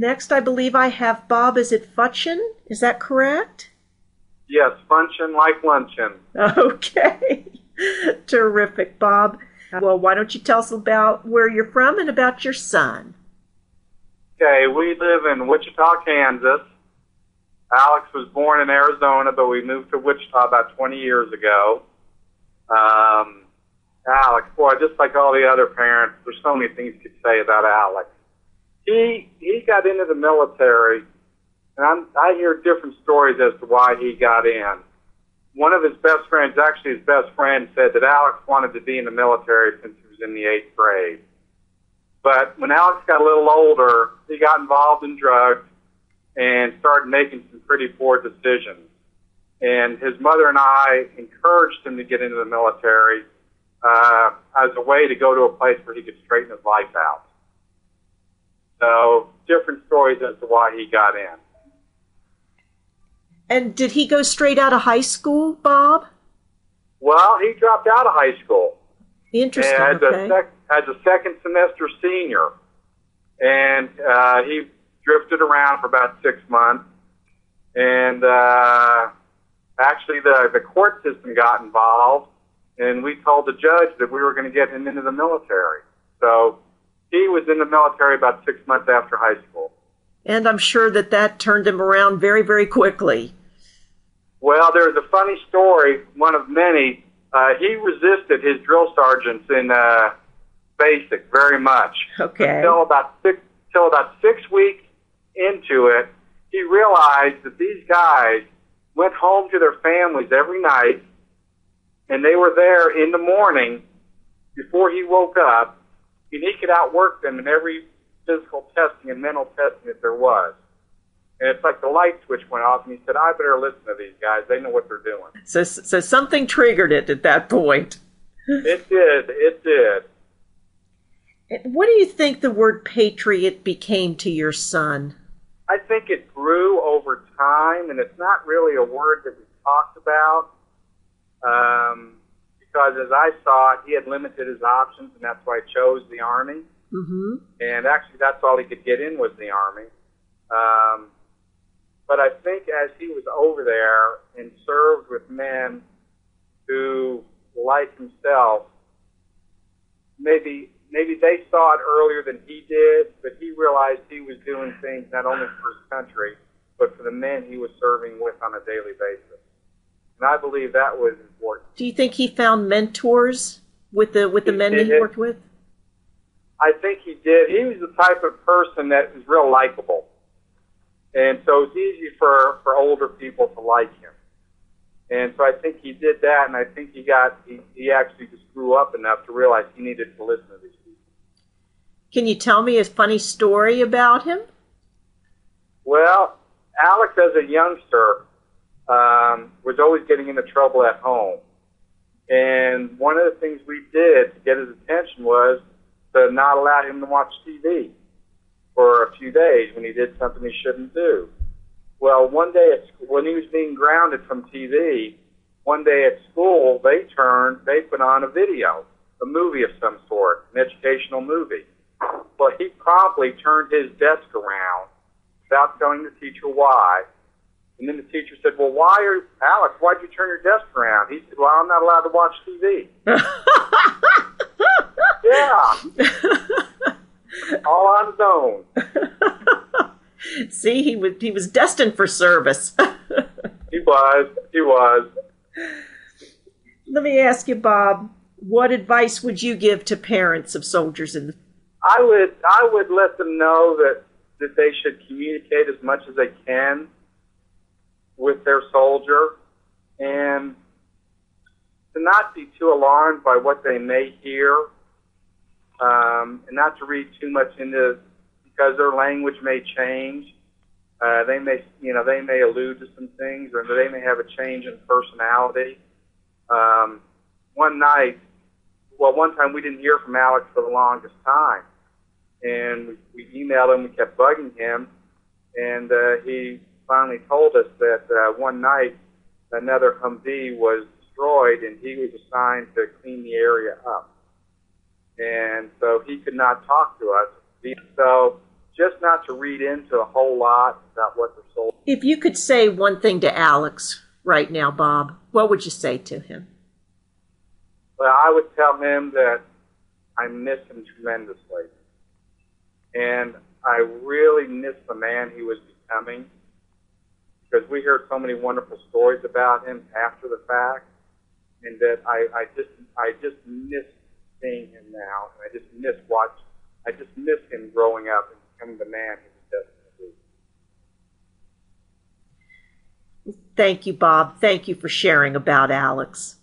Next, I believe I have Bob. Is it Funcheon? Is that correct? Yes, funcheon like luncheon. Okay. Terrific, Bob. Well, why don't you tell us about where you're from and about your son? Okay, we live in Wichita, Kansas. Alex was born in Arizona, but we moved to Wichita about 20 years ago. Alex, boy, just like all the other parents, there's so many things you could say about Alex. He got into the military, and I hear different stories as to why he got in. One of his best friends, actually his best friend, said that Alex wanted to be in the military since he was in the 8th grade. But when Alex got a little older, he got involved in drugs and started making some pretty poor decisions. And his mother and I encouraged him to get into the military as a way to go to a place where he could straighten his life out. So different stories as to why he got in. And did he go straight out of high school, Bob? Well, he dropped out of high school. Interesting, as a second semester senior. And he drifted around for about 6 months. And actually the court system got involved, and we told the judge that we were going to get him into the military. So he was in the military about 6 months after high school. And I'm sure that turned him around very, very quickly. Well, there's a funny story, one of many. He resisted his drill sergeants in basic very much. Okay. Until about 6 weeks into it, he realized that these guys went home to their families every night, and they were there in the morning before he woke up, and he could outwork them in every physical testing and mental testing that there was. And it's like the light switch went off, and he said, I better listen to these guys. They know what they're doing. So something triggered it at that point. It did. What do you think the word patriot became to your son? I think it grew over time, and it's not really a word that we talked about, because as I saw it, he had limited his options, and that's why he chose the Army. Mm-hmm. And actually, that's all he could get in was the Army. But I think as he was over there and served with men who, like himself, maybe they saw it earlier than he did, but he realized he was doing things not only for his country, but for the men he was serving with on a daily basis. And I believe that was important. Do you think he found mentors with the men that he worked with? I think he did. He was the type of person that was real likable. And so it's easy for older people to like him. And so I think he did that, and I think he actually just grew up enough to realize he needed to listen to these people. Can you tell me a funny story about him? Well, Alex, as a youngster, was always getting into trouble at home. And one of the things we did to get his attention was to not allow him to watch TV for a few days when he did something he shouldn't do. Well, one day when he was being grounded from TV, one day at school, they put on a movie of some sort, an educational movie. Well, he promptly turned his desk around without telling the teacher why. And then the teacher said, well, Alex, why'd you turn your desk around? He said, well, I'm not allowed to watch TV. Yeah. All on his own. See, he was destined for service. He was. Let me ask you, Bob, what advice would you give to parents of soldiers in the... I would let them know that they should communicate as much as they can with their soldier, and to not be too alarmed by what they may hear, and not to read too much into, because their language may change. They may allude to some things, or they may have a change in personality. One time we didn't hear from Alex for the longest time, and we emailed him, we kept bugging him, and he finally told us that one night another Humvee was destroyed, and he was assigned to clean the area up. And so he could not talk to us. So just not to read into a whole lot about what their soul. If you could say one thing to Alex right now, Bob, what would you say to him? Well, I would tell him that I miss him tremendously. And I really miss the man he was becoming, because we heard so many wonderful stories about him after the fact, and that I just miss seeing him now. And I just miss him growing up and becoming the man he was destined to be. Thank you, Bob. Thank you for sharing about Alex.